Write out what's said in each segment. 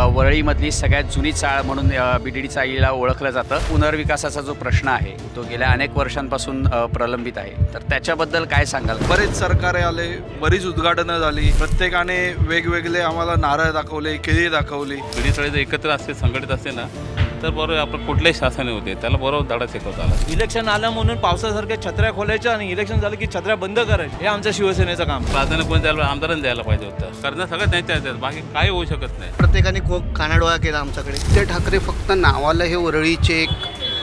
वरळीमधली सगळ्यात जुनी चाळ म्हणून BDD चाळीला ओळखलं जातं। पुनर्विकासाचा जो प्रश्न आहे तो गेल्या अनेक वर्षांपासून प्रलंबित आहे, तर त्याच्याबद्दल काय सांगाल? बरेच सरकारे आले, बरीच उद्घाटनं झाली, प्रत्येकाने वेगवेगळे आम्हाला नारळ दाखवले, केळी दाखवली। BDD चाळी एकत्र असते, संघटित असते ना, तर बरोबर आपण कुठल्याही शासन होते त्याला बरोबर धडा शिकवता आला। इलेक्शन आलं म्हणून पावसासारख्या छत्र्या खोलायच्या आणि इलेक्शन झालं की छत्र्या बंद करायच्या, हे आमच्या शिवसेनेचं काम। प्राधान्य कोण द्यायला, आमदारांना द्यायला पाहिजे होतं, करणं सगळं त्यांच्या हातात, बाकी काही होऊ शकत नाही। प्रत्येकाने खूप कानाडोळा केला आमच्याकडे। ते ठाकरे फक्त नावाला हे वरळीचे एक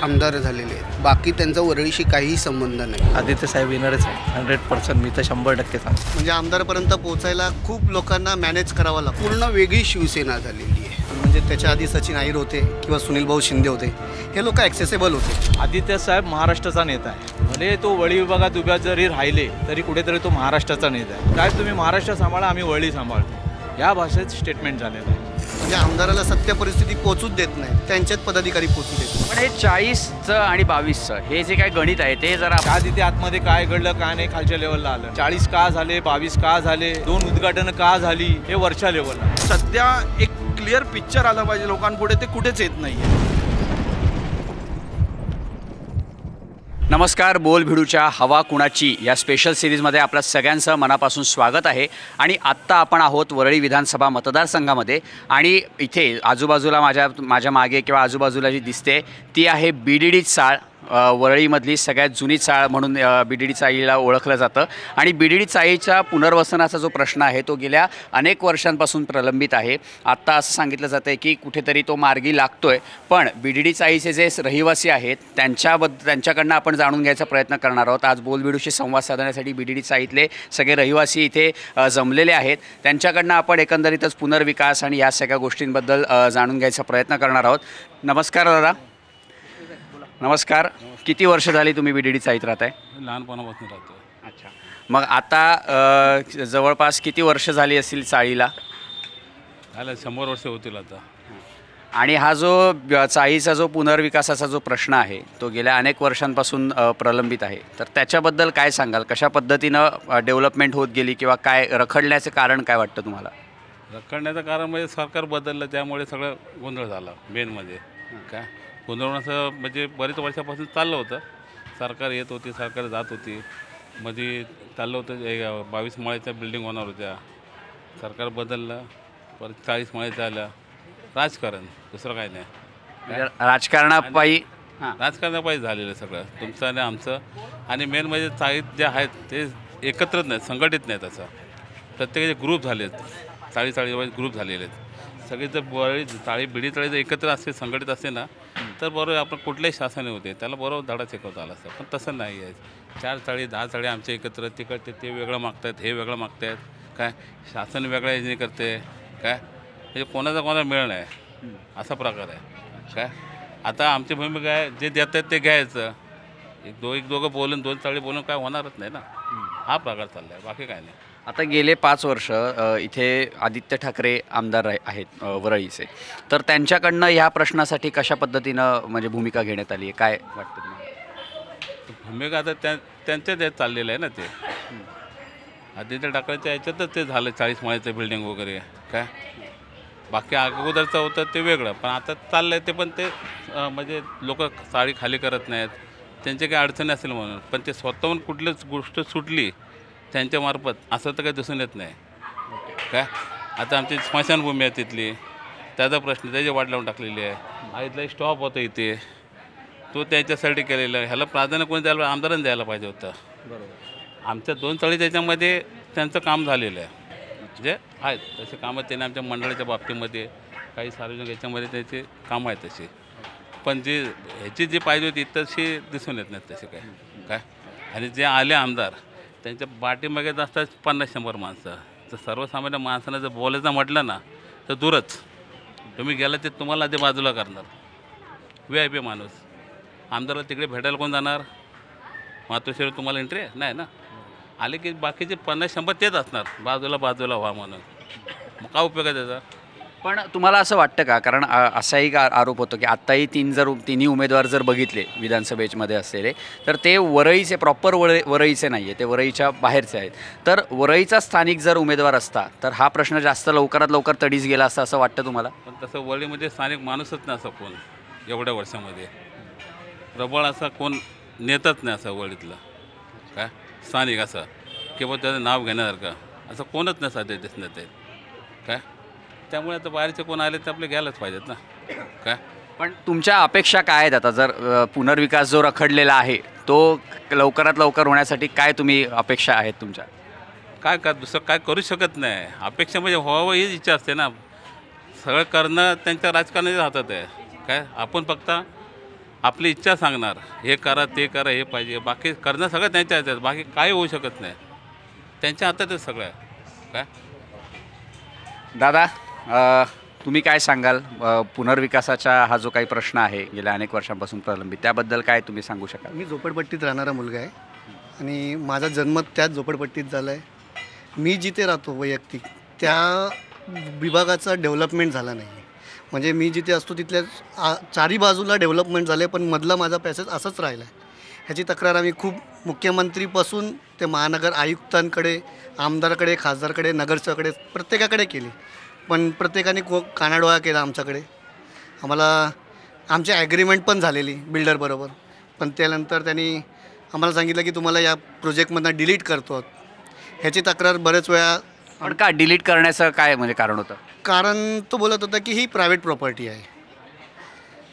आमदार झालेले आहेत, बाकी त्यांचा वरळीशी काहीही संबंध नाही। आदित्य साहेब येणारच आहे 100%, मी तर 100% सांगतो। म्हणजे आमदारपर्यंत पोहोचायला खूप लोकांना मॅनेज करावं लागतं। पूर्ण वेगळी शिवसेना झालेली आहे। म्हणजे त्याच्या आधी सचिन अहिर होते किंवा सुनील भाऊ शिंदे होते, हे लोक ॲक्सेसेबल होते। आदित्य साहेब महाराष्ट्राचा नेता आहे, भले तो वळी विभागात उभ्या जरी राहिले तरी कुठेतरी तो महाराष्ट्राचा नेता आहे। साहेब तुम्ही महाराष्ट्र सांभाळा, आम्ही वळी सांभाळतो, या भाषेत स्टेटमेंट झालेलं आहे। म्हणजे आमदाराला सत्य परिस्थिती पोचूच देत नाही, त्यांचेच पदाधिकारी पोचू देत नाही। पण हे 40चं आणि 22चं हे जे काय गणित आहे ते जरा का तिथे आतमध्ये काय घडलं काय नाही खालच्या लेवलला आलं, 40 का झाले, 22 का झाले, 2 उद्घाटनं का झाली, हे वरच्या लेवलला। सध्या एक क्लिअर पिक्चर आलं पाहिजे लोकांपुढे, ते कुठेच येत नाहीये। नमस्कार, बोल भिडूच्या हवा कुणाची या स्पेशल सिरीजमध्ये आपल्या सगळ्यांचं मनापासून स्वागत आहे। आणि आत्ता आपण आहोत वरळी विधानसभा मतदारसंघामध्ये, आणि इथे आजूबाजूला माझ्या मागे किंवा आजूबाजूला जी दिसते ती आहे BDD चाळ। वरळीमधली सगळ्यात जुनी चाळ म्हणून BDD चाळीला ओळखलं जातं। आणि BDD चाळीच्या पुनर्वसनाचा जो प्रश्न आहे तो गेल्या अनेक वर्षांपासून प्रलंबित आहे। आत्ता असं सांगितलं जातं आहे की कुठेतरी तो मार्गी लागतोय, पण BDD चाळीचे जे रहिवासी आहेत त्यांच्याकडनं आपण जाणून घ्यायचा प्रयत्न करणार आहोत। आज बोलबिडूशी संवाद साधण्यासाठी BDD चाळीतले सगळे रहिवासी इथे जमलेले आहेत, त्यांच्याकडनं आपण एकंदरीतच पुनर्विकास आणि या सगळ्या गोष्टींबद्दल जाणून घ्यायचा प्रयत्न करणार आहोत। नमस्कार दादा। नमस्कार, किती वर्ष झाली तुम्ही BDD चाळीत राहताय? लहानपणापासून राहतो। अच्छा, मग आता जवळपास किती वर्ष झाली असतील चाळीला? झालं 100 वर्ष होतील आता। आणि हा जो चाळीचा जो पुनर्विकासाचा जो प्रश्न आहे तो गेल्या अनेक वर्षांपासून प्रलंबित आहे, तर त्याच्याबद्दल काय सांगाल? कशा पद्धतीनं डेव्हलपमेंट होत गेली किंवा काय रखडण्याचे कारण काय वाटतं तुम्हाला? रखडण्याचं कारण म्हणजे सरकार बदललं, त्यामुळे सगळं गोंधळ झाला मेनमध्ये। काय गोंधळ असं म्हणजे बरेच वर्षापासून चाललं होतं, सरकार येत होती, सरकार जात होती, मध्ये चाललं होतं 22 माळ्याच्या बिल्डिंग होणार होत्या, सरकार बदललं, परत 40 माळ्याच्या आल्या। राजकारण, दुसरं काय नाही, म्हणजे राजकारणापायी राजकारणापायी झालेलं सगळं तुमचं आणि आमचं। आणि मेन म्हणजे चाळीत जे आहेत ते एकत्रच नाहीत, संघटित नाहीत, असं प्रत्येकाचे ग्रुप झालेत, 40 ग्रुप झालेले आहेत सगळे। जर वरळी चाळी BDD चाळी जर एकत्र असते, संघटित असते ना, तर बरोबर आपण कुठल्याही शासन होते त्याला बरोबर धडा शिकवता आला असतं, पण तसं नाही आहे। 4 चाळी 10 चाळी आमच्या एकत्र, तिकडचे ते वेगळं मागतात, हे वेगळं मागतात, काय शासन वेगळ्या योजने करते, काय म्हणजे कोणाला मिळ नाही, असा प्रकार आहे। काय आता आमची भूमिका आहे, जे देतात ते घ्यायचं, एक दोघं बोलून 2 चाळी बोलून काय होणारच नाही ना, हा प्रकार चालला आहे, बाकी काय नाही। आता गेले 5 वर्ष इथे आदित्य ठाकरे आमदार आहेत वरळीचे, तर त्यांच्याकडनं ह्या प्रश्नासाठी कशा पद्धतीनं म्हणजे भूमिका घेण्यात आली आहे, काय वाटतं तुम्हाला? भूमिका आता त्यांच्याच यात चाललेलं आहे ना, ते आदित्य ठाकरेच्या याच्यातच ते झालं 40 माळ्याचं बिल्डिंग वगैरे, काय बाकी अगोदरचं होतं ते वेगळं, पण आता चाललं आहे ते, पण ते म्हणजे लोक चाळी खाली करत नाहीत, त्यांचे काही अडचणी असेल म्हणून, पण ते स्वतःहून कुठलीच गोष्ट सुटली त्यांच्यामार्फत असं तर काही दिसून येत नाही। काय आता आमची स्मशानभूमी आहे तिथली, त्याचा प्रश्न त्याची वाट लावून टाकलेली आहे, इथला एक स्टॉप होतं इथे, तो त्याच्यासाठी केलेला आहे, ह्याला प्राधान्य कोणी द्यायला, आमदारांना द्यायला पाहिजे होतं। बरोबर, आमच्या 2 चाळी त्याच्यामध्ये त्यांचं काम झालेलं आहे, म्हणजे आहेत तसे कामं त्यांनी आमच्या मंडळाच्या बाबतीमध्ये, काही सार्वजनिक याच्यामध्ये त्याचे कामं आहेत तशी, पण जे ह्याची जी पाहिजे होती तशी दिसून येत नाहीत तसे काय। आणि जे आले आमदार त्यांच्या पाठीमागे असतात 50-100 माणसं, तर सर्वसामान्य माणसानं जर बोलायचं म्हटलं ना तर दूरच, तुम्ही गेला ते तुम्हाला आधी बाजूला करणार, VIP माणूस। आमदारला तिकडे भेटायला कोण जाणार? मातोश्रीवर तुम्हाला एंट्री आहे नाही ना, आले की बाकीचे 50-100 तेच असणार, बाजूला व्हा म्हणून, मग काय उपयोग आहे त्याचा? पण तुम्हाला असं वाटतं का, कारण असाही आरोप होतो की आत्ताही तिन्ही उमेदवार जर बघितले विधानसभेमध्ये असलेले, तर ते वरळीचे प्रॉपर वरळीचे नाही आहे, ते वरळीच्या बाहेरचे आहेत. तर वरळीचा स्थानिक जर उमेदवार असता तर हा प्रश्न जास्त लवकरात लवकर तडीस गेला असता असं वाटतं तुम्हाला? पण तसं वळीमध्ये स्थानिक माणूसच नाही असं कोण एवढ्या वर्षामध्ये. प्रबळ असा कोण नेतच नाही असं वळीतलं काय स्थानिक असं किंवा त्याचं नाव घेण्यासारखं असं कोणच नाही सध्या दिसण्यात येत काय. त्यामुळे आता बाहेरचे कोण आले तर आपले घ्यायलाच पाहिजेत ना काय. पण तुमच्या अपेक्षा काय आहेत आता, जर पुनर्विकास जो रखडलेला आहे तो लवकरात लवकर होण्यासाठी काय तुम्ही अपेक्षा आहेत तुमच्या? काय दुसरं काय करू शकत नाही. अपेक्षा म्हणजे व्हावं हीच इच्छा असते ना. सगळं करणं त्यांच्या राजकारणाच्या हातात आहे काय. आपण फक्त आपली इच्छा सांगणार, हे करा ते करा हे पाहिजे, बाकी करणं सगळं त्यांच्या हातात, बाकी काही होऊ शकत नाही. त्यांच्या हातातच सगळं काय. दादा, तुम्ही काय सांगाल पुनर्विकासाचा हा जो काही प्रश्न आहे गेल्या अनेक वर्षांपासून प्रलंबित, त्याबद्दल काय तुम्ही सांगू शकाल? मी झोपडपट्टीत राहणारा मुलगा आहे आणि माझा जन्म त्याच झोपडपट्टीत झाला आहे. मी जिथे राहतो वैयक्तिक त्या विभागाचा डेव्हलपमेंट झाला नाही. म्हणजे मी जिथे असतो तिथल्या चारी बाजूला डेव्हलपमेंट झाले, पण मधला माझा पॅसेज असंच राहिला आहे. ह्याची तक्रार आम्ही खूप मुख्यमंत्रीपासून ते महानगर आयुक्तांकडे, आमदाराकडे, खासदारकडे, नगरसेवकाकडे प्रत्येकाकडे केली, पण प्रत्येकाने कानाडोळा केला आमच्याकडे. आम्हाला आमची ॲग्रीमेंट पण झालेली बिल्डरबरोबर, पण त्यानंतर त्यांनी आम्हाला सांगितलं की तुम्हाला या प्रोजेक्टमधनं डिलीट करतो. ह्याची तक्रार बरेच वेळा. पण का डिलीट करण्याचं काय म्हणजे कारण होतं? कारण तो बोलत होता की ही प्रायव्हेट प्रॉपर्टी आहे.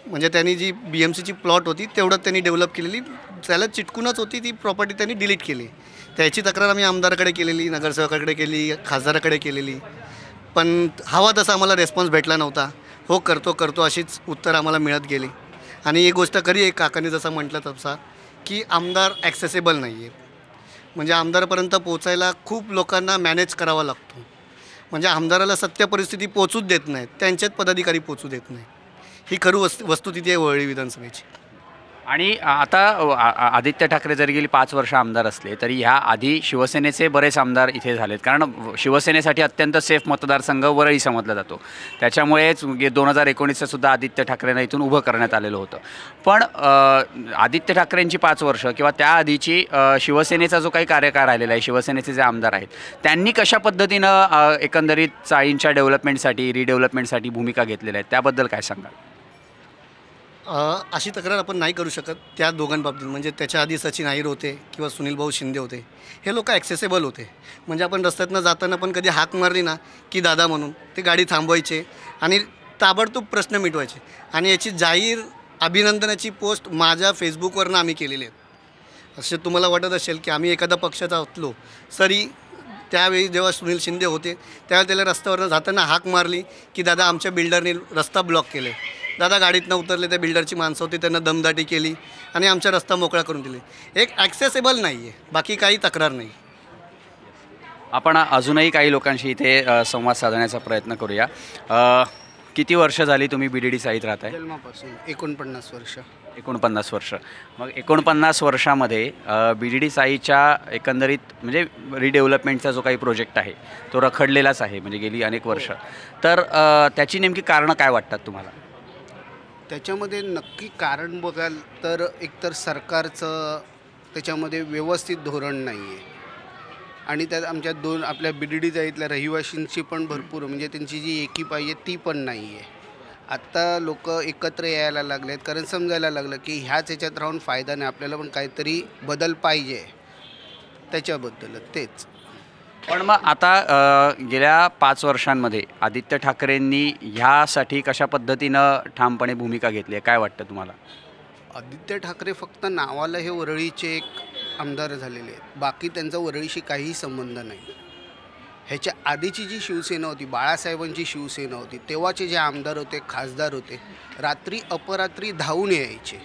म्हणजे त्यांनी जी BMCची प्लॉट होती तेवढं त्यांनी डेव्हलप केलेली, त्याला चिटकूनच होती ती प्रॉपर्टी, त्यांनी डिलीट केली. त्याची तक्रार आम्ही आमदाराकडे केलेली, नगरसेवकाकडे केली, खासदाराकडे केलेली, पण हवा तसा आम्हाला रिस्पॉन्स भेटला नव्हता. हो करतो अशीच उत्तर आम्हाला मिळत गेली. आणि एक गोष्ट खरी आहे, काकांनी जसं म्हटलं तसा की आमदार ॲक्सेसेबल नाही आहे. म्हणजे आमदारापर्यंत पोचायला खूप लोकांना मॅनेज करावा लागतो. म्हणजे आमदाराला सत्य परिस्थिती पोचूच देत नाहीत, त्यांचेच पदाधिकारी पोचू देत नाही. ही खरी वस्तुस्थिती आहे वरळी विधानसभेची. आणि आता आदित्य ठाकरे जरी गेली 5 वर्ष आमदार असले तरी ह्या आधी शिवसेनेचे बरेच आमदार इथे झालेत, कारण शिवसेनेसाठी अत्यंत सेफ मतदारसंघ वरळी समजला जातो. त्याच्यामुळेच 2019चं सुद्धा आदित्य ठाकरेंना इथून उभं करण्यात आलेलं होतं. पण आदित्य ठाकरेंची 5 वर्ष किंवा त्याआधीची शिवसेनेचा जो काही कार्यकाळ राहिलेला आहे, शिवसेनेचे जे आमदार आहेत त्यांनी कशा पद्धतीनं एकंदरीत चाळींच्या डेव्हलपमेंटसाठी, रिडेव्हलपमेंटसाठी भूमिका घेतलेल्या आहेत, त्याबद्दल काय सांगाल? अशी तक्रार आपण नाही करू शकत त्या दोघांबाबतीत. म्हणजे त्याच्या आधी सचिन अहिर होते किंवा सुनील भाऊ शिंदे होते, हे लोक ॲक्सेसेबल होते. म्हणजे आपण रस्त्यातनं जाताना पण कधी हाक मारली ना की दादा म्हणून, ते गाडी थांबवायचे आणि ताबडतोब प्रश्न मिटवायचे. आणि याची जाहीर अभिनंदनाची पोस्ट माझ्या फेसबुकवरनं आम्ही केलेली आहेत. असे तुम्हाला वाटत असेल की आम्ही एखादा पक्षाचा असलो तरी त्यावेळी जेव्हा सुनील शिंदे होते त्यावेळी त्याला रस्त्यावरनं जाताना हाक मारली की दादा आमच्या बिल्डरने रस्ता ब्लॉक केले, दादा गाडीतनं उतरले, त्या बिल्डरची माणसं होती त्यांना दमदाटी केली आणि आमचा रस्ता मोकळा करून दिले. एक ॲक्सेसेबल नाही आहे, बाकी काही तक्रार नाही. आपण अजूनही काही लोकांशी इथे संवाद साधण्याचा प्रयत्न करूया. किती वर्ष झाली तुम्ही BDD साईत राहताय? जन्मापासून 49 वर्ष. 49 वर्ष. मग 49 वर्षामध्ये BDD साईच्या एकंदरीत म्हणजे रिडेव्हलपमेंटचा जो काही प्रोजेक्ट आहे तो रखडलेलाच आहे, म्हणजे गेली अनेक वर्ष. तर त्याची नेमकी कारणं काय वाटतात तुम्हाला? त्याच्यामध्ये नक्की कारण बघाल तर एकतर सरकारचं त्याच्यामध्ये व्यवस्थित धोरण नाही आहे आणि त्यात आमच्या आपल्या BDD जाईतल्या रहिवाशींची पण भरपूर म्हणजे त्यांची जी एकी पाहिजे ती पण नाही आहे. आत्ता लोक एकत्र यायला लागले आहेत कारण समजायला लागलं की ह्याच ह्याच्यात राहून फायदा नाही, आपल्याला पण काहीतरी बदल पाहिजे, त्याच्याबद्दलच तेच. पण मग आता गेल्या 5 वर्षांमध्ये आदित्य ठाकरेंनी ह्यासाठी कशा पद्धतीनं ठामपणे भूमिका घेतली आहे, काय वाटतं तुम्हाला? आदित्य ठाकरे फक्त नावाला हे वरळीचे एक आमदार झालेले आहेत, बाकी त्यांचा वरळीशी काहीही संबंध नाही. ह्याच्या आधीची जी शिवसेना होती, बाळासाहेबांची शिवसेना होती, तेव्हाचे जे आमदार होते, खासदार होते, रात्री अपरात्री धावून यायचे.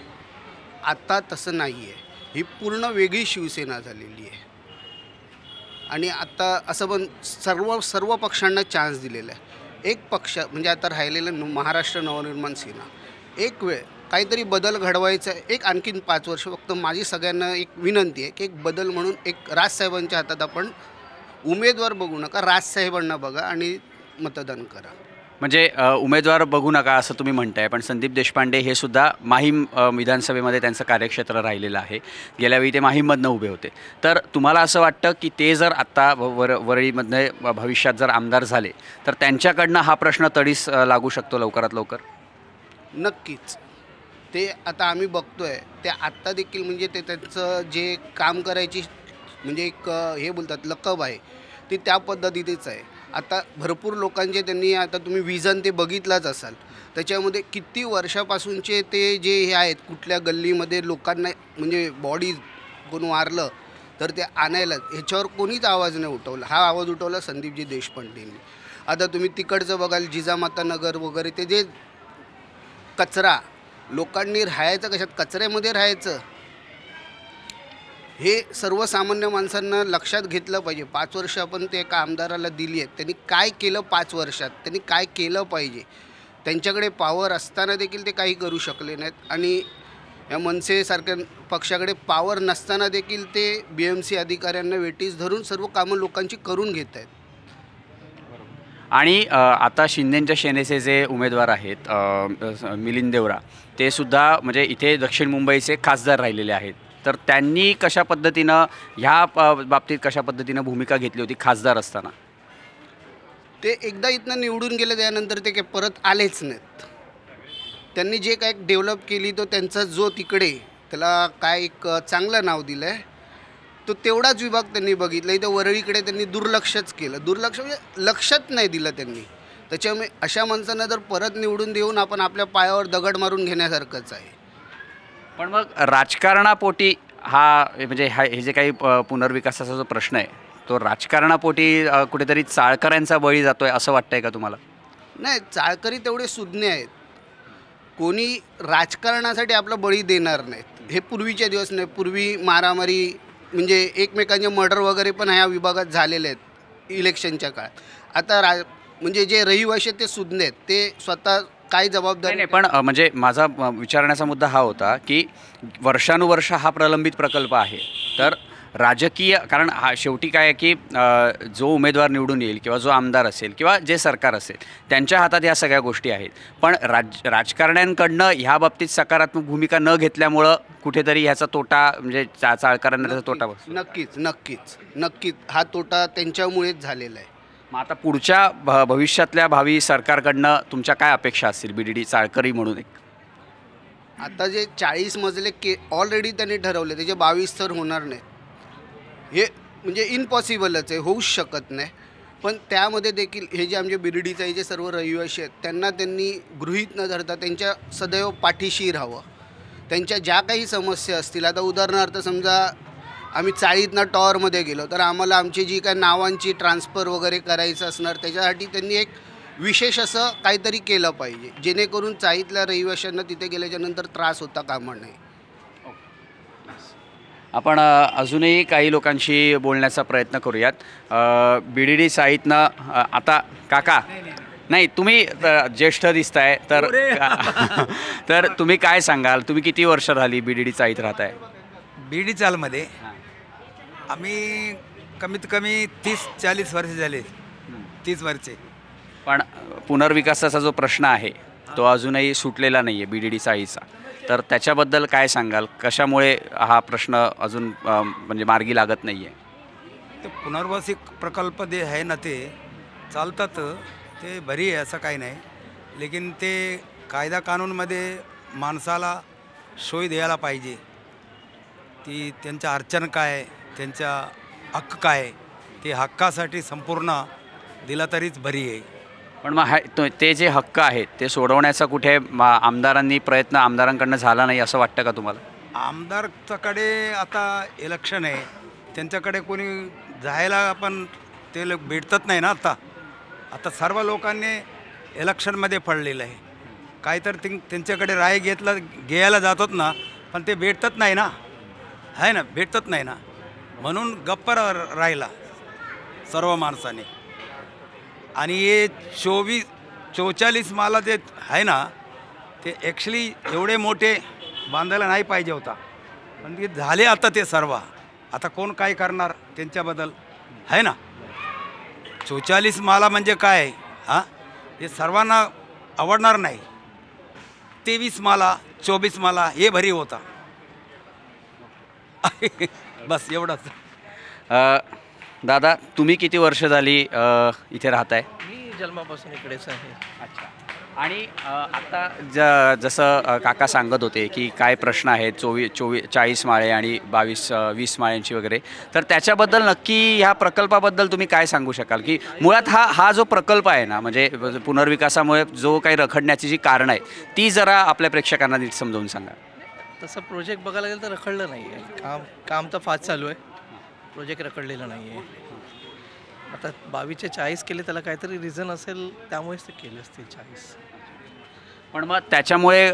आता तसं नाही आहे, ही पूर्ण वेगळी शिवसेना झालेली आहे. आणि आता असं पण सर्व पक्षांना चान्स दिलेला आहे. एक पक्ष म्हणजे आता राहिलेलं महाराष्ट्र नवनिर्माण सेना, एक वेळ काहीतरी बदल घडवायचा आहे, एक आणखीन 5 वर्ष. फक्त माझी सगळ्यांना एक विनंती आहे की एक बदल म्हणून एक राजसाहेबांच्या हातात आपण उमेदवार बघू नका, राजसाहेबांना बघा आणि मतदान करा. म्हणजे उमेदवार बघू नका असं तुम्ही म्हणताय, पण संदीप देशपांडे हे सुद्धा माहीम विधानसभेमध्ये त्यांचं कार्यक्षेत्र राहिलेलं आहे. गेल्यावेळी ते माहीममधनं उभे होते. तर तुम्हाला असं वाटतं की ते जर आत्ता वरळीमधनं भविष्यात जर आमदार झाले तर त्यांच्याकडनं हा प्रश्न तडीस लागू शकतो लवकरात लवकर? नक्कीच. ते आता आम्ही बघतोय ते आत्ता देखील म्हणजे ते त्यांचं जे काम करायची म्हणजे एक हे बोलतात लकब आहे ती त्या पद्धतीनेच आहे. आता भरपूर लोकांचे त्यांनी आता तुम्ही विजन ते बघितलाच असाल, त्याच्यामध्ये किती वर्षापासूनचे ते जे हे आहेत कुठल्या गल्लीमध्ये लोकांना म्हणजे बॉडी कोण वारलं तर ते आणायला ह्याच्यावर कोणीच आवाज नाही उठवला. हा आवाज उठवला संदीपजी देशपांडेंनी. आता तुम्ही तिकडचं बघाल जिजामाता नगर वगैरे ते जे कचरा लोकांनी राहायचं कशात कचऱ्यामध्ये राहायचं हे सर्वसामान्य माणसांना लक्षात घेतलं पाहिजे. 5 वर्ष आपण ते एका आमदाराला दिली आहेत, त्यांनी काय केलं 5 वर्षात, त्यांनी काय केलं पाहिजे. त्यांच्याकडे पॉवर असताना देखील ते काही करू शकले नाहीत आणि या मनसेसारख्या पक्षाकडे पॉवर नसताना देखील ते BMC अधिकाऱ्यांना वेटीस धरून सर्व कामं लोकांची करून घेत आहेत. आणि आता शिंदेंच्या सेनेचे जे उमेदवार आहेत मिलिंद देवरा ते सुद्धा म्हणजे इथे दक्षिण मुंबईचे खासदार राहिलेले आहेत. तर त्यांनी कशा पद्धतीनं ह्या बाबतीत कशा पद्धतीनं भूमिका घेतली होती खासदार असताना? ते एकदा इथनं निवडून गेले त्यानंतर ते काही परत आलेच नाहीत. त्यांनी जे काय डेव्हलप केली तो त्यांचा जो तिकडे त्याला काय एक चांगलं नाव दिलं आहे तो तेवढाच विभाग त्यांनी बघितला. इथं वरळीकडे त्यांनी दुर्लक्षच केलं. दुर्लक्ष म्हणजे लक्षच नाही दिलं त्यांनी. त्याच्यामुळे अशा माणसांना जर परत निवडून देऊन आपण आपल्या पायावर दगड मारून घेण्यासारखंच आहे. पण मग राजकारणापोटी हा म्हणजे हे जे काही पुनर्विकासाचा जो प्रश्न आहे तो राजकारणापोटी कुठेतरी चाळकऱ्यांचा बळी जातोय असं वाटतंय का तुम्हाला? नाही, चाळकरी तेवढे सुज्ञ आहेत. कोणी राजकारणासाठी आपला बळी देणार नाहीत. हे पूर्वीचे दिवस नाही. पूर्वी मारामारी म्हणजे एकमेकांचे मर्डर वगैरे पण ह्या विभागात झालेले आहेत इलेक्शनच्या काळात. आता म्हणजे जे रहिवाशी आहेत ते सुज्ञ आहेत. ते स्वतः काय जबाबदारी नाही, पण म्हणजे माझा विचारण्याचा मुद्दा हा होता की वर्षानुवर्ष हा प्रलंबित प्रकल्प आहे. तर राजकीय कारण हा शेवटी काय आहे की जो उमेदवार निवडून येईल किंवा जो आमदार असेल किंवा जे सरकार असेल त्यांच्या हातात ह्या सगळ्या गोष्टी आहेत. पण राजकारण्यांकडनं ह्या बाबतीत सकारात्मक भूमिका न घेतल्यामुळं कुठेतरी ह्याचा तोटा म्हणजे चाळकऱ्यांना त्याचा तोटा बसतो. नक्कीच हा तोटा त्यांच्यामुळेच झालेला आहे. मग आता पुढच्या भविष्यातल्या भावी सरकारकडनं तुमच्या काय अपेक्षा असतील BDD चाळकरी म्हणून? एक आता जे 40 मजले ऑलरेडी त्यांनी ठरवले त्याचे 22 तर होणार नाहीत. हे म्हणजे इम्पॉसिबलच आहे, होऊच शकत नाही. पण त्यामध्ये देखील हे जे आमचे BDDचे जे सर्व रहिवाशी आहेत त्यांना त्यांनी गृहीत न धरता त्यांच्या सदैव पाठीशी राहावं. त्यांच्या ज्या काही समस्या असतील, आता उदाहरणार्थ समजा आम्ही चाळीतनं टॉवरमध्ये गेलो तर आम्हाला आमची जी काय नावांची ट्रान्सफर वगैरे करायचं असणार त्याच्यासाठी त्यांनी एक विशेष असं काहीतरी केलं पाहिजे जेणेकरून चाळीतल्या रहिवाशांना तिथे गेल्याच्यानंतर त्रास होता कामा नये. आपण अजूनही काही लोकांशी बोलण्याचा प्रयत्न करूयात. BDD चाळीतनं आता काका नाही तुम्ही ज्येष्ठ दिसताय तर तर तुम्ही काय सांगाल? तुम्ही किती वर्ष झाली BDD चाळीत राहताय? BDD चालमध्ये आम्ही कमीत कमी 30-40 वर्ष झाले. 30 वर्षे. पण पुनर्विकासाचा जो प्रश्न आहे तो अजूनही सुटलेला नाही आहे BDD चाळीचा. तर त्याच्याबद्दल काय सांगाल? कशामुळे हा प्रश्न अजून म्हणजे मार्गी लागत नाही आहे? ते पुनर्वसिक प्रकल्प जे आहे ना ते चालतात ते बरी आहे असं काही नाही. लेकिन ते कायदा कानूनमध्ये माणसाला सोय द्यायला पाहिजे. ती त्यांच्या अडचण काय, त्यांच्या हक्क काय, ते हक्कासाठी संपूर्ण दिला तरीच बरी आहे. पण मग ते जे हक्क आहेत ते सोडवण्याचा कुठे आमदारांनी प्रयत्न आमदारांकडनं झाला नाही असं वाटतं का तुम्हाला? आमदारच्याकडे आता इलेक्शन आहे, त्यांच्याकडे कोणी जायला पण ते लोक भेटत नाही ना. आता सर्व लोकांनी इलेक्शनमध्ये पडलेलं आहे. काहीतरी त्यांच्याकडे राय घ्यायला जातात ना, पण ते भेटत नाही ना, आहे ना, भेटत नाही ना. म्हणून गप्प राहिला सर्व माणसाने. आणि हे 44 माला ते आहे ना ते ॲक्च्युली एवढे मोठे बांधायला नाही पाहिजे होता. पण ते झाले आता ते सर्व. आता कोण काय करणार त्यांच्याबद्दल आहे ना. 44 माला म्हणजे काय? हां हे सर्वांना आवडणार नाही. 23 माला 24 माला हे भरी होता. बस एवढंच. दादा, तुम्ही किती वर्ष झाली इथे राहताय? मी जन्मापासून इकडेच आहे. अच्छा. आणि आता जसं काका सांगत होते की काय प्रश्न आहेत 40 माळे आणि 20 माळ्यांची वगैरे, तर त्याच्याबद्दल नक्की ह्या प्रकल्पाबद्दल तुम्ही काय सांगू शकाल? की मुळात हा जो प्रकल्प आहे ना, म्हणजे पुनर्विकासामुळे जो काही रखडण्याची जी कारणं आहे ती जरा आपल्या प्रेक्षकांना नीट समजावून सांगा. तसं प्रोजेक्ट बघायला गेलं तर रखडलं नाही आहे. काम तर फास्ट चालू आहे, प्रोजेक्ट रखडलेला नाही आहे. आता 22चे 40 केले, त्याला काहीतरी रिझन असेल, त्यामुळेच ते केले असतील 40. पण मग त्याच्यामुळे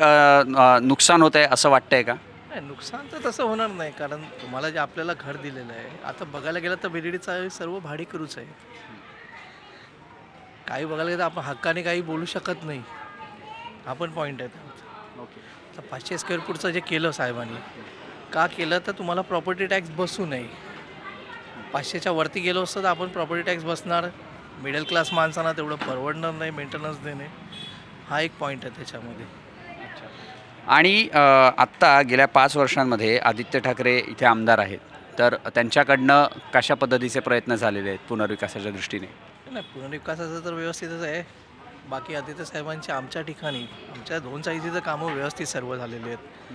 नुकसान होत आहे असं वाटतंय का? नाही, नुकसान तर तसं होणार नाही, कारण तुम्हाला जे आपल्याला घर दिलेलं आहे, आता बघायला गेलं तर BDDचा सर्व भाडेकरूच आहे. काही बघायला गेलं तर आपण हक्काने काही बोलू शकत नाही, हा पण पॉईंट आहे त्यात. ओके. तर 500 स्क्वेअर फूटचं जे केलं साहेबांनी, का केलं तर तुम्हाला प्रॉपर्टी टॅक्स बसू नये. 500च्या वरती गेलो असतं तर आपण प्रॉपर्टी टॅक्स बसणार, मिडल क्लास माणसांना तेवढं परवडणार नाही मेंटेनन्स देणे, हा एक पॉईंट आहे त्याच्यामध्ये. आणि आत्ता गेल्या 5 वर्षांमध्ये आदित्य ठाकरे इथे आमदार आहेत, तर त्यांच्याकडनं कशा पद्धतीचे प्रयत्न झालेले आहेत पुनर्विकासाच्या दृष्टीने? नाही, पुनर्विकासाचं तर व्यवस्थितच आहे. बाकी आदित्य साहेबांचे आमच्या ठिकाणी आमच्या 2 साईडचे कामं व्यवस्थित सर्व झालेले आहेत.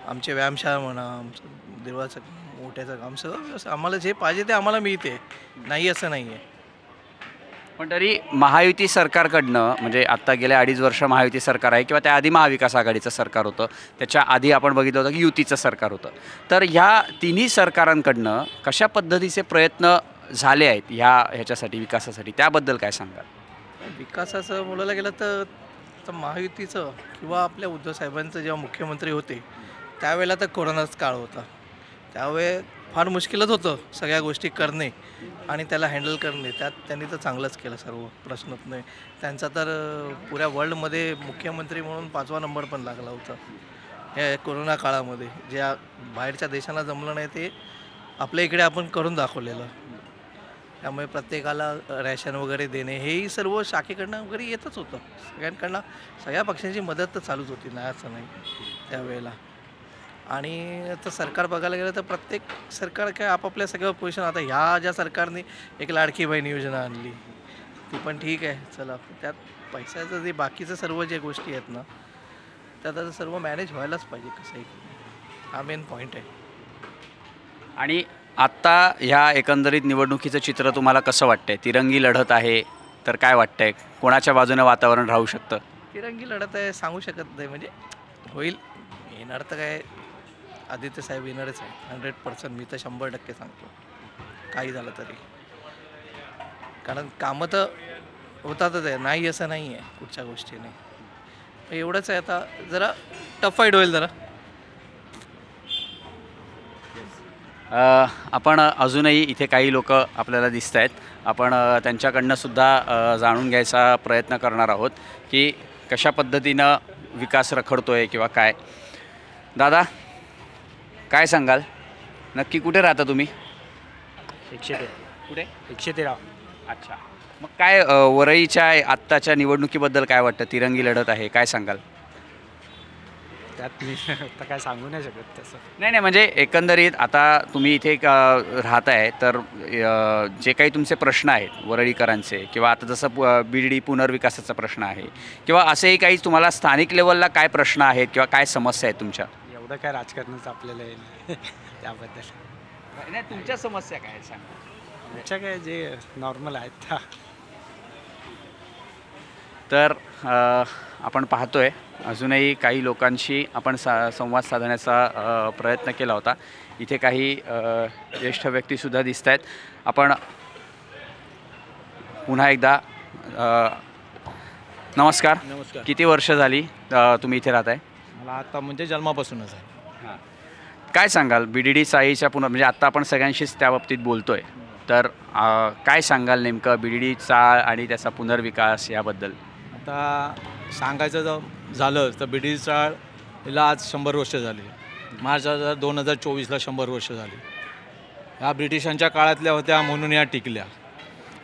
आमचे व्यायामशाळा म्हणा, आमचं देवळाचं मोठ्याचं काम सगळं व्यवस्थित, आम्हाला जे पाहिजे ते आम्हाला मिळते, नाही असं नाही आहे. पण तरी महायुती सरकारकडनं, म्हणजे आत्ता गेल्या 2.5 वर्ष महायुती सरकार आहे, किंवा त्याआधी महाविकास आघाडीचं सरकार होतं, त्याच्या आधी आपण बघितलं होतं की युतीचं सरकार होतं, तर ह्या तिन्ही सरकारांकडनं कशा पद्धतीचे प्रयत्न झाले आहेत ह्याच्यासाठी, विकासासाठी, त्याबद्दल काय सांगाल? विकासाचं बोलायला गेलं तर महायुतीचं किंवा आपल्या उद्धव साहेबांचं जेव्हा मुख्यमंत्री होते त्यावेळेला तर कोरोनाच काळ होता, त्यावेळे फार मुश्किलच होतं सगळ्या गोष्टी करणे आणि त्याला हँडल करणे. त्यात त्यांनी तर चांगलंच केलं, सर्व प्रश्नच नाही त्यांचा. तर पुऱ्या वर्ल्डमध्ये मुख्यमंत्री म्हणून 5वा नंबर पण लागला होता हे कोरोना काळामध्ये. ज्या बाहेरच्या देशांना जमलं नाही ते आपल्या इकडे आपण करून दाखवलेलं. त्यामुळे प्रत्येकाला रॅशन वगैरे देणे हेही सर्व शाखेकडनं वगैरे येतच होतं, सगळ्यांकडनं, सगळ्या पक्षांची मदत तर चालूच होती, नाही असं नाही त्यावेळेला. आणि तर सरकार बघायला गेलं तर प्रत्येक सरकार काय आपापल्या सगळ्या पोझिशन, आता ह्या ज्या सरकारने एक लाडकी बहीण योजना आणली ती पण ठीक आहे, चला, त्यात पैशाचं जे बाकीचं सर्व जे गोष्टी आहेत ना त्यात आता सर्व मॅनेज व्हायलाच पाहिजे कसंही, हा मेन पॉईंट आहे. आणि आत्ता ह्या एकंदरीत निवडणुकीचं चित्र तुम्हाला कसं वाटतंय? तिरंगी लढत आहे, तर काय वाटतंय, कोणाच्या बाजूने वातावरण राहू शकतं? तिरंगी लढत आहे, सांगू शकत नाही, म्हणजे होईल, येणार तर काय आदित्य साहेब येणारच आहे 100%. मी तर 100% सांगतो, काही झालं तरी, कारण कामं तर होतातच आहे, नाही असं नाही आहे कुठच्या गोष्टीने. एवढंच आहे, आता जरा टफ फाईट होईल जरा. आपण अजूनही इथे काही लोक आपल्याला दिसत आहेत, आपण त्यांच्याकडनं सुद्धा जाणून घ्यायचा प्रयत्न करणार आहोत की कशा पद्धतीनं विकास रखडतोय किंवा काय. दादा, काय सांगाल, नक्की कुठे राहता तुम्ही? 113. कुठे? 113. अच्छा, मग काय वरळीच्या आत्ताच्या निवडणुकीबद्दल काय वाटतं? तिरंगी लढत आहे, काय सांगाल? त्यात मी आता काय सांगू नाही शकत तसं. नाही, म्हणजे एकंदरीत आता तुम्ही इथे राहताय, तर जे काही तुमचे प्रश्न आहेत वरळीकरांचे, किंवा आता जसं BDD पुनर्विकासाचा प्रश्न आहे, किंवा असेही काही तुम्हाला स्थानिक लेवलला काय प्रश्न आहेत किंवा काय समस्या आहेत तुमच्या? एवढं काय राजकारणाचं आपल्याला हे नाही त्याबद्दल. नाही, तुमच्या समस्या काय आहेत सांगा? आमच्या काय जे नॉर्मल आहेत त्या. तर आपण पाहतोय अजूनही काही लोकांशी आपण संवाद साधण्याचा प्रयत्न केला होता. इथे काही ज्येष्ठ व्यक्तीसुद्धा दिसत आहेत. आपण पुन्हा एकदा नमस्कार. नमस्कार. किती वर्ष झाली तुम्ही इथे राहताय? मला आता म्हणजे जन्मापासूनच आहे. हां, काय सांगाल BDD चाळीच्या म्हणजे आत्ता आपण सगळ्यांशीच त्या बाबतीत बोलतोय, तर काय सांगाल नेमकं BDD चाळ आणि त्याचा पुनर्विकास याबद्दल? आता सांगायचं जर झालं तर BDD चाळ हिला आज 100 वर्ष झाली. मार्च 2024ला 100 वर्ष झाली. ह्या ब्रिटिशांच्या काळातल्या होत्या म्हणून या टिकल्या.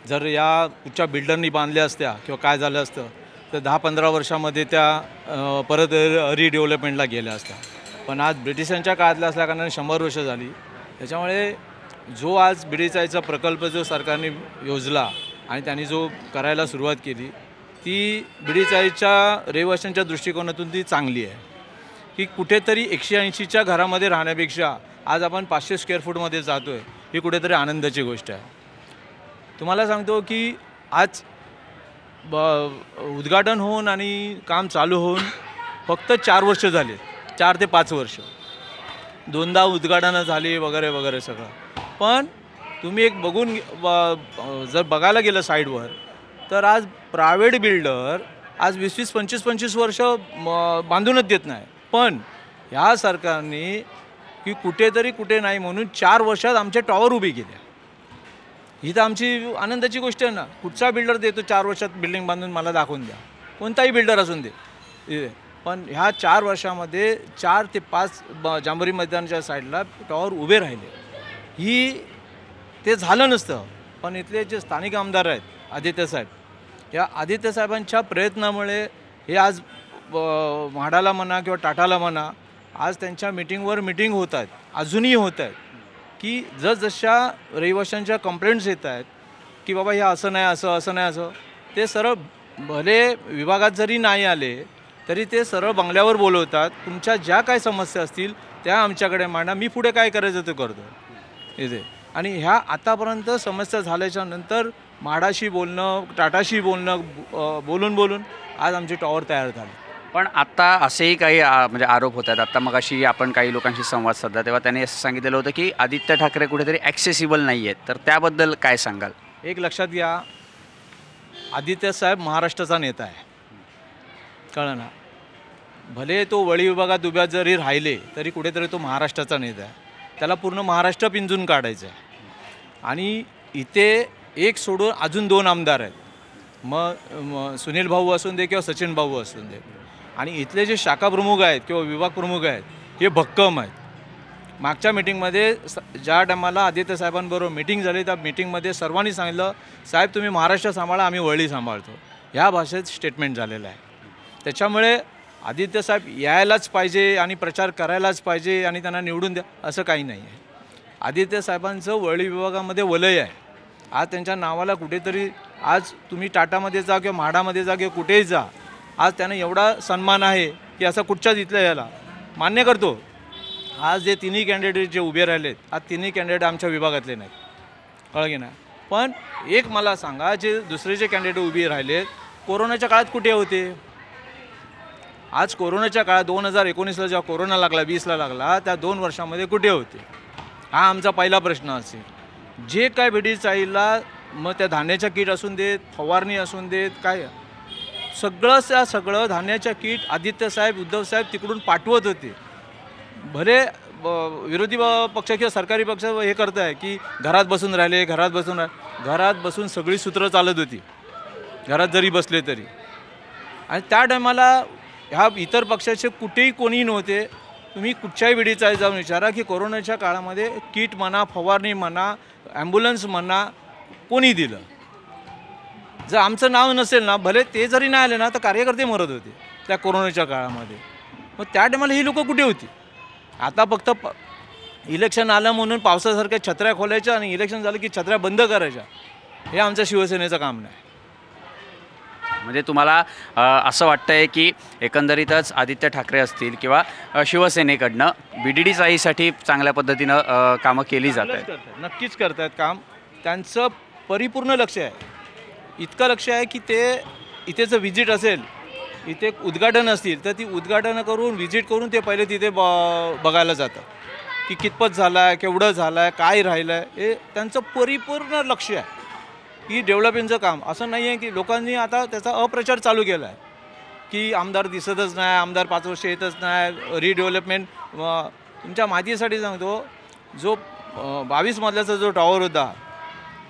जर या कुठच्या बिल्डरनी बांधल्या असत्या किंवा काय झालं असतं तर 10-15 वर्षामध्ये त्या परत रिडेव्हलपमेंटला गेल्या असत्या. पण आज ब्रिटिशांच्या काळातल्या असल्याकारणाने 100 वर्ष झाली. त्याच्यामुळे जो आज बीडीचाईचा प्रकल्प जो सरकारने योजला आणि त्यांनी जो करायला सुरुवात केली ती बीडीचाईच्या रहिवाशांच्या दृष्टिकोनातून ती चांगली आहे की कुठेतरी 180च्या घरामध्ये राहण्यापेक्षा आज आपण 500 स्क्वेअर फूटमध्ये जातो आहे, ही कुठेतरी आनंदाची गोष्ट आहे. तुम्हाला सांगतो की आज उद्घाटन होऊन आणि काम चालू होऊन फक्त 4 वर्ष झाले, 4 ते 5 वर्ष. 2दा उद्घाटनं झाली वगैरे वगैरे सगळं. पण तुम्ही एक बघून जर बघायला गेलं साईडवर तर आज प्रायव्हेट बिल्डर आज 20-20, 25-25 वर्ष बांधूनच देत नाही. पण ह्या सरकारने की कुठेतरी कुठे नाही म्हणून 4 वर्षात आमचे टॉवर उभे केले. ही तर आमची आनंदाची गोष्ट आहे ना. कुठचा बिल्डर देतो 4 वर्षात बिल्डिंग बांधून मला दाखवून द्या, कोणताही बिल्डर असून दे. पण ह्या 4 वर्षामध्ये 4 ते 5 जांभरी मैदानाच्या साईडला टॉवर उभे राहिले. ही ते झालं नसतं. पण इथले जे स्थानिक आमदार आहेत आदित्य साहेब, या आदित्य साहेबांच्या प्रयत्नामुळे हे आज म्हाडाला म्हणा किंवा टाटाला म्हणा आज त्यांच्या मीटिंगवर मीटिंग होत आहेत, अजूनही होत आहेत की जसजशा रहिवाशांच्या कंप्लेंट्स येत आहेत की बाबा हे असं नाही असं असं नाही असं, ते सरळ भले विभागात जरी नाही आले तरी ते सरळ बंगल्यावर बोलवतात. तुमच्या ज्या काय समस्या असतील त्या आमच्याकडे मांडा, मी पुढे काय करायचं ते करतो इथे. आणि ह्या आतापर्यंत समस्या झाल्याच्या नंतर म्हाडाशी बोलणं, टाटाशी बोलणं, बोलून आज आमचे टॉवर तयार झाले. पण आत्ता असेही काही म्हणजे आरोप होत आहेत. आत्ता मगाशी आपण काही लोकांशी संवाद साधला तेव्हा त्यांनी असं सांगितलेलं होतं की आदित्य ठाकरे कुठेतरी ॲक्सेसिबल नाही आहेत. तर त्याबद्दल काय सांगाल? एक लक्षात घ्या, आदित्य साहेब महाराष्ट्राचा नेता आहे, कळलं ना. भले तो वळी विभागात उभ्या जरी राहिले तरी कुठेतरी तो महाराष्ट्राचा नेता आहे. त्याला पूर्ण महाराष्ट्र पिंजून काढायचं आहे. आणि इथे एक सोडून अजून 2 आमदार आहेत, मग सुनील भाऊ असून दे किंवा सचिन भाऊ असून दे. आणि इथले जे शाखा प्रमुख आहेत किंवा विभाग प्रमुख आहेत हे भक्कम आहेत. मागच्या मीटिंगमध्ये ज्या टायमाला आदित्य साहेबांबरोबर मीटिंग झाली त्या मीटिंगमध्ये सर्वांनी सांगितलं, साहेब तुम्ही महाराष्ट्र सांभाळा, आम्ही वळी सांभाळतो, ह्या भाषेत स्टेटमेंट झालेलं आहे. त्याच्यामुळे आदित्य साहेब यायलाच पाहिजे आणि प्रचार करायलाच पाहिजे आणि त्यांना निवडून द्या असं काही नाही आहे. आदित्य साहेबांचं वळी विभागामध्ये वलय आहे. आज त्यांच्या नावाला कुठेतरी आज तुम्ही टाटामध्ये जा किंवा म्हाडामध्ये जा किंवा कुठेही जा, आज त्यांना एवढा सन्मान आहे की असं कुठच्याच इथल्या याला मान्य करतो. आज जे तिन्ही कॅन्डिडेट जे उभे राहिलेत आज तिन्ही कॅन्डिडेट आमच्या विभागातले नाहीत, कळलं की नाही. पण एक मला सांगा, जे दुसरे जे कॅन्डिडेट उभे राहिलेत कोरोनाच्या काळात कुठे होते? आज कोरोनाच्या काळात 2019ला जेव्हा कोरोना लागला, 20ला लागला, त्या 2 वर्षामध्ये कुठे होते? हा आमचा पहिला प्रश्न असेल. जे काय बीडीचाईला मग त्या धान्याच्या किट असून देत, फवारणी असून देत, काय सगळं धान्याच्या किट आदित्य साहेब, उद्धव साहेब तिकडून पाठवत होते. भले विरोधी पक्ष किंवा सरकारी पक्ष हे करत आहे की घरात बसून राहिले, घरात बसून सगळी सूत्र चालत होती, घरात जरी बसले तरी. आणि त्या टायमाला ह्या इतर पक्षाचे कुठेही कोणीही नव्हते. तुम्ही कुठच्याही बीडीचाई जाऊन विचारा की कोरोनाच्या काळामध्ये किट म्हणा, फवारणी म्हणा, ॲम्ब्युलन्स म्हणा, कोणी दिलं? जर आमचं नाव नसेल ना, भले ते जरी नाही आले ना तर कार्यकर्ते मरत होते त्या कोरोनाच्या काळामध्ये. मग त्या टायमाला ही लोकं कुठे होती? आता फक्त इलेक्शन आलं म्हणून पावसासारख्या छत्र्या खोलायच्या आणि इलेक्शन झालं की छत्र्या बंद करायच्या, हे आमच्या शिवसेनेचं काम नाही. म्हणजे तुम्हाला असं वाटतंय की एकंदरीतच आदित्य ठाकरे असतील किंवा शिवसेनेकडनं बीडीचाईसाठी चांगल्या पद्धतीनं कामं केली जात आहेत? नक्कीच करतात काम. त्यांचं परिपूर्ण लक्ष आहे. इतकं लक्ष आहे की ते इथे जर व्हिजिट असेल, इथे उद्घाटन असतील तर ती उद्घाटनं करून व्हिजिट करून ते पहिले तिथे बघायला जातात की कितपत झालं आहे, केवढं झालं आहे, काय राहिलं आहे. हे त्यांचं परिपूर्ण लक्ष आहे की डेव्हलपिंगचं काम. असं नाही आहे की लोकांनी आता त्याचा अप्रचार चालू केला आहे की आमदार दिसतच नाही, आमदार 5 वर्ष येतच नाही, रिडेव्हलपमेंट. तुमच्या माहितीसाठी सांगतो, जो 22 मजल्याचा जो टॉवर होता,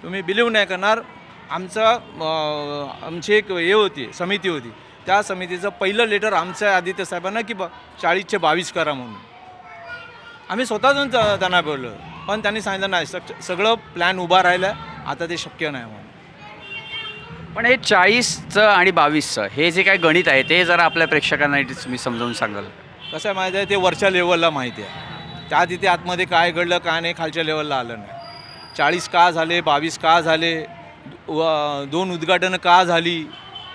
तुम्ही बिलीव्ह नाही करणार, आमची एक हे होती, समिती होती, त्या समितीचं पहिलं लेटर आमच्या आदित्य साहेबांना की 40चे 22 करा म्हणून. आम्ही स्वतःच त्यांना बोललो, पण त्यांनी सांगितलं नाही, सगळं प्लॅन उभा राहिला, आता ते शक्य नाही म्हणून. पण हे 40चं आणि 22चं हे जे काही गणित आहे ते जरा आपल्या प्रेक्षकांना तुम्ही समजावून सांगाल. कसं आहे माहिती आहे, ते वरच्या लेवलला माहिती आहे. त्या तिथे आतमध्ये काय घडलं काय नाही खालच्या लेवलला आलं नाही. 40 का झाले, 22 का झाले, 2 उद्घाटनं का झाली,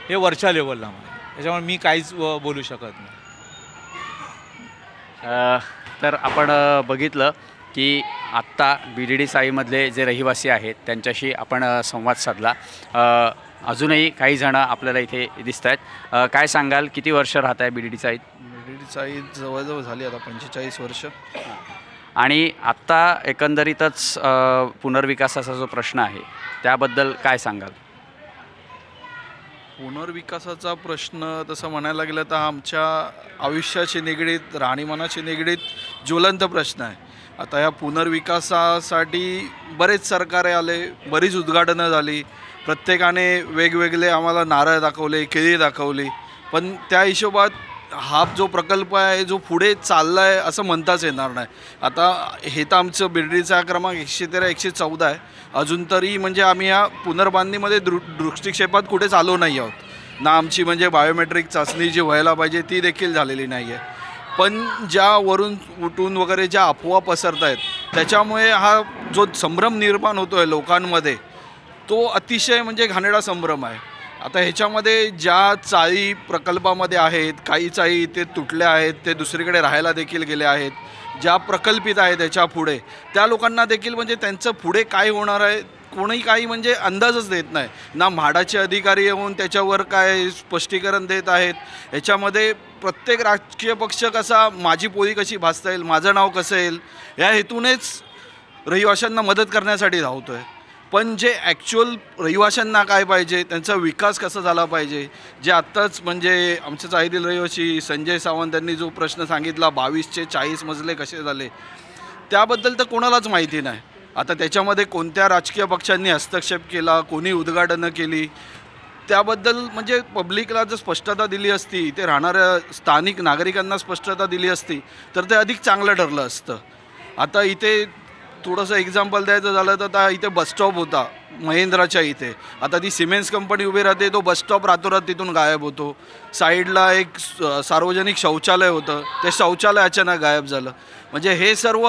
हे वरच्या लेवलला माहिती. त्याच्यामुळे मी काहीच बोलू शकत नाही. तर आपण बघितलं की आत्ता BDD साईमधले जे रहिवासी आहेत त्यांच्याशी आपण संवाद साधला. अजूनही काही जणं आपल्याला इथे दिसत आहेत. काय सांगाल, किती वर्ष राहत आहे BDD साईत? BDD साई जवळजवळ झाली आता 45 वर्ष. आणि आत्ता एकंदरीतच पुनर्विकासाचा जो प्रश्न आहे त्याबद्दल काय सांगाल? पुनर्विकासाचा प्रश्न तसं म्हणायला गेलं तर आमच्या आयुष्याशी निगडीत, राहणीमानाशी निगडीत ज्वलंत प्रश्न आहे. आता या पुनर्विकासासाठी बरेच सरकारे आले, बरीच उद्घाटनं झाली, प्रत्येकाने वेगवेगळे आम्हाला नारळ दाखवले, केळी दाखवली, पण त्या हिशोबात हा जो प्रकल्प आहे जो पुढे चालला आहे असं म्हणताच येणार नाही. आता हे तर आमचं BDDचा क्रमांक 113 114 आहे. अजून तरी म्हणजे आम्ही या पुनर्बांधणीमध्ये दृष्टिक्षेपात कुठेच आलो नाही आहोत ना. आमची म्हणजे बायोमेट्रिक चाचणी जी व्हायला पाहिजे ती देखील झालेली नाही आहे. पण ज्या वरून उठून वगैरे ज्या अफवा पसरत आहेत त्याच्यामुळे हा जो संभ्रम निर्माण होतो आहे लोकांमध्ये तो अतिशय म्हणजे घाणेरडा संभ्रम आहे. आता ह्याच्यामध्ये ज्या चाळी प्रकल्पामध्ये आहेत, काही चाळी इथे तुटल्या आहेत, ते दुसरीकडे राहायला देखील गेले आहेत, ज्या प्रकल्पित आहेत त्याच्या पुढे त्या लोकांना देखील म्हणजे त्यांचं पुढे काय होणार आहे कोणी काही म्हणजे अंदाजच देत नाही ना. म्हाडाचे अधिकारी येऊन त्याच्यावर काय स्पष्टीकरण देत आहेत. ह्याच्यामध्ये प्रत्येक राजकीय पक्ष कसा माझी पोळी कशी भाजता येईल, माझं नाव कसं येईल या हेतूनेच रहिवाशांना मदत करण्यासाठी धावतो आहे. पण जे ॲक्च्युअल रहिवाशांना काय पाहिजे, त्यांचा विकास कसा झाला पाहिजे, जे आत्ताच म्हणजे आमच्या चाळीतील रहिवासी संजय सावंत यांनी जो प्रश्न सांगितला 22चे 40 मजले कसे झाले त्याबद्दल तर कोणालाच माहिती नाही. आता त्याच्यामध्ये कोणत्या राजकीय पक्षांनी हस्तक्षेप केला, कोणी उद्घाटनं केली त्याबद्दल म्हणजे पब्लिकला जर स्पष्टता दिली असती, ते राहणाऱ्या स्थानिक नागरिकांना स्पष्टता दिली असती तर ते अधिक चांगलं ठरलं असतं. आता इथे थोडंसं एक्झाम्पल द्यायचं झालं तर आता इथे बसस्टॉप होता महिंद्राच्या इथे, आता ती सिमेंट्स कंपनी उभी राहते, तो बसस्टॉप रातोरात तिथून गायब होतो. साईडला एक सार्वजनिक शौचालय होतं, ते शौचालय अचानक गायब झालं. म्हणजे हे सर्व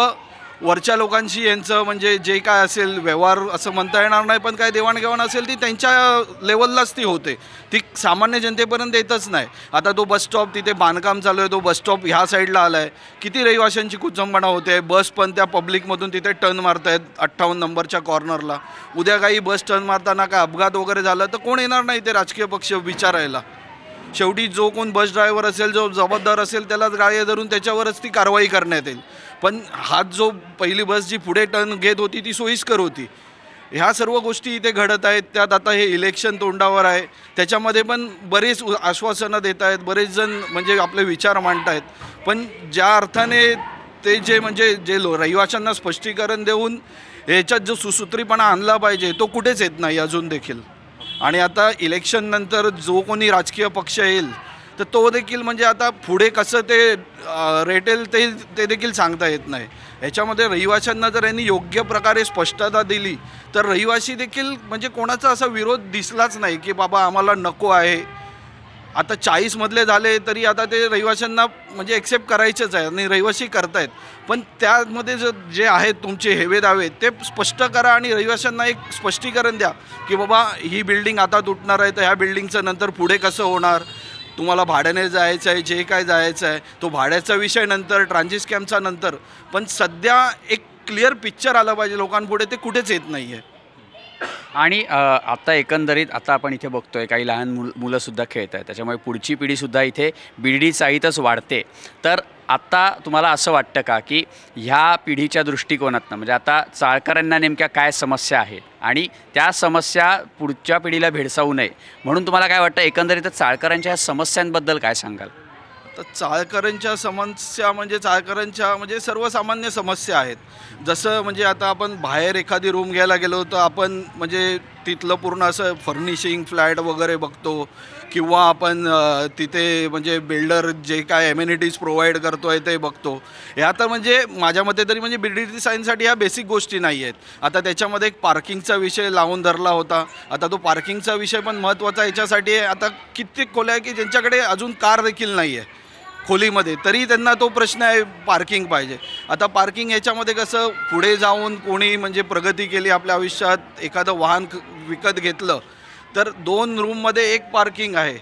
वरच्या लोकांशी यांचं म्हणजे जे काय असेल व्यवहार असं म्हणता येणार नाही, पण काय देवाणघेवाण असेल ती त्यांच्या लेवललाच ती होते, ती सामान्य जनतेपर्यंत येतच नाही. आता तो बसस्टॉप तिथे बांधकाम चालू आहे, तो बसस्टॉप ह्या साईडला आला आहे, किती रहिवाशांची कुचंबणा होते. बस पण त्या पब्लिकमधून तिथे टर्न मारत आहेत 58 नंबरच्या कॉर्नरला. उद्या काही बस टर्न मारताना काय अपघात वगैरे झाला तर कोण येणार नाही ते राजकीय पक्ष विचारायला. शेवटी जो कोण बस ड्रायव्हर असेल, जो जबाबदार असेल त्यालाच गाडी धरून त्याच्यावरच ती कारवाई करण्यात येईल. पण हा जो पहिली बस जी पुढे टर्न घेत होती ती सोयीस्कर होती. ह्या सर्व गोष्टी इथे घडत आहेत. त्यात आता हे इलेक्शन तोंडावर आहे, त्याच्यामध्ये पण बरेच आश्वासनं देत आहेत, बरेच जण म्हणजे आपले विचार मांडत आहेत. पण ज्या अर्थाने ते जे म्हणजे जे रहिवाशांना स्पष्टीकरण देऊन ह्याच्यात जो सुसूत्रीपणा आणला पाहिजे तो कुठेच येत नाही अजून देखील. आणि आता इलेक्शननंतर जो कोणी राजकीय पक्ष येईल तर तो देखील म्हणजे आता पुढे कसं ते रेटेल ते देखील सांगता येत नाही. ह्याच्यामध्ये रहिवाशांना जर यांनी योग्य प्रकारे स्पष्टता दिली तर रहिवासी देखील म्हणजे कोणाचा असा विरोध दिसलाच नाही की बाबा आम्हाला नको आहे. आता 40 मधले झाले तरी आता ते रहिवाशांना म्हणजे एक्सेप्ट करायचेच आहे आणि रहिवासी करतायत. पण त्यामध्ये जे आहेत तुमचे हेवे दावे ते स्पष्ट करा आणि रहिवाशांना एक स्पष्टीकरण द्या की बाबा ही बिल्डिंग आता तुटणार आहे तर ह्या बिल्डिंगचं नंतर पुढे कसं होणार, तुम्हाला भाड्याने जायचं आहे, जे काय जायचं आहे तो भाड्याचा विषय नंतर, ट्रान्झिट स्कॅमचा नंतर. पण सध्या एक क्लिअर पिक्चर आलं पाहिजे लोकांपुढे, ते कुठेच येत नाही आहे. आणि आता एकंदरीत आता आपण इथे बघतोय काही लहान मुलंसुद्धा खेळत आहेत, त्याच्यामुळे पुढची पिढीसुद्धा इथे BDD साईतच वाढते. तर आत्ता तुम्हाला असं वाटतं का की ह्या पिढीच्या दृष्टिकोनातनं म्हणजे आता चाळकरांना नेमक्या काय समस्या आहेत आणि त्या समस्या पुढच्या पिढीला भेडसावू नये म्हणून तुम्हाला काय वाटतं, एकंदरीतच चाळकरांच्या ह्या समस्यांबद्दल काय सांगाल? तर चाळकरांच्या समस्या म्हणजे चाळकरांच्या म्हणजे सर्वसामान्य समस्या आहेत. जसं म्हणजे आता आपण बाहेर एखादी रूम घ्यायला गेलो तर आपण म्हणजे तिथलं पूर्ण असं फर्निशिंग फ्लॅट वगैरे बघतो किंवा आपण तिथे म्हणजे बिल्डर जे काय एम्युनिटीज प्रोव्हाइड करतो आहे ते बघतो. ह्या तर म्हणजे माझ्या मते तरी म्हणजे BDD सायन्ससाठी ह्या बेसिक गोष्टी नाही आहेत. आता त्याच्यामध्ये एक पार्किंगचा विषय लावून धरला होता. आता तो पार्किंगचा विषय पण महत्त्वाचा याच्यासाठी आहे. आता कित्येक खोल्या आहे की ज्यांच्याकडे अजून कार देखील नाही आहे खोलीमध्ये, तरी त्यांना तो प्रश्न आहे पार्किंग पाहिजे. आता पार्किंग ह्याच्यामध्ये कसं पुढे जाऊन कोणी म्हणजे प्रगती केली आपल्या आयुष्यात, एखादं वाहन विकत घेतलं तर 2 रूममध्ये 1 पार्किंग आहे,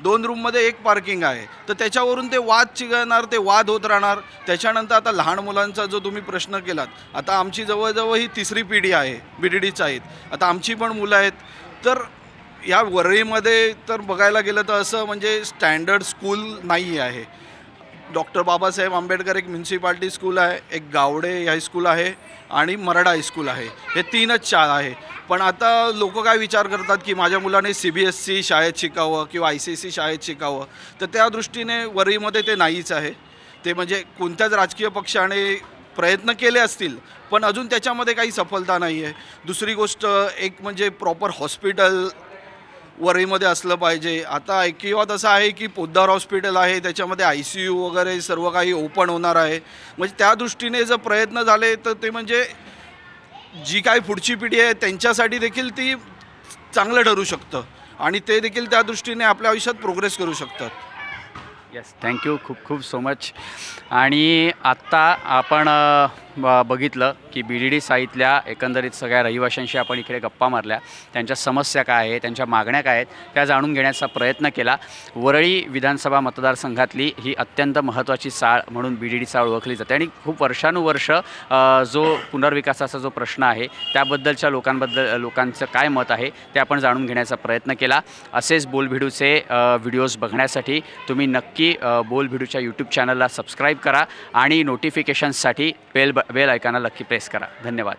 2 रूममध्ये 1 पार्किंग आहे, तर त्याच्यावरून ते वाद चिघळणार, ते वाद होत राहणार. त्याच्यानंतर आता लहान मुलांचा जो तुम्ही प्रश्न केलात, आता आमची जवळजवळ ही 3री पिढी आहे BDD आहेत. आता आमची पण मुलं आहेत. तर या वरळीमध्ये तर बघायला गेलं तर असं म्हणजे स्टँडर्ड स्कूल नाही आहे. डॉक्टर बाबासाहेब आंबेडकर एक म्युन्सिपाल्टी स्कूल आहे, एक गावडे हायस्कूल आहे आणि मराठा हायस्कूल आहे. हे 3च शाळा आहे. पण आता लोक काय विचार करतात की माझ्या मुलाने CBSE शाळेत शिकावं किंवा ICSE शाळेत शिकावं, तर त्या दृष्टीने वरळीमध्ये ते नाहीच आहे. ते म्हणजे कोणत्याच राजकीय पक्षाने प्रयत्न केले असतील पण अजून त्याच्यामध्ये काही सफलता नाही आहे. दुसरी गोष्ट एक म्हणजे प्रॉपर हॉस्पिटल वरळीमध्ये असलं पाहिजे. आता ऐकिवात असं आहे की पोद्दार हॉस्पिटल आहे, त्याच्यामध्ये ICU वगैरे सर्व काही ओपन होणार आहे. म्हणजे त्या दृष्टीने जर प्रयत्न झाले तर ते म्हणजे जी काय पुढची पिढी आहे त्यांच्यासाठी देखील ती चांगलं ठरू शकतं आणि ते देखील त्या दृष्टीने आपल्या आयुष्यात प्रोग्रेस करू शकतात. येस, थँक्यू, खूप खूप सो मच. आणि आत्ता आपण बघितलं की BDD साईतल्या एकंदरीत सगळ्या रहिवाशांशी आपण इकडे गप्पा मारल्या, त्यांच्या समस्या काय आहेत, त्यांच्या मागण्या काय आहेत त्या जाणून घेण्याचा प्रयत्न केला. वरळी विधानसभा मतदारसंघातली ही अत्यंत महत्त्वाची चाळ म्हणून BDD चाळ ओळखली जाते आणि खूप वर्षानुवर्ष जो पुनर्विकासाचा जो प्रश्न आहे त्याबद्दलच्या लोकांचं काय मत आहे ते आपण जाणून घेण्याचा प्रयत्न केला. असेच बोलभिडूचे व्हिडिओज बघण्यासाठी तुम्ही नक्की बोलभिडूच्या यूट्यूब चॅनलला सबस्क्राईब करा आणि नोटिफिकेशन्ससाठी बेल आयकॉनला नक्की प्रेस करा. धन्यवाद.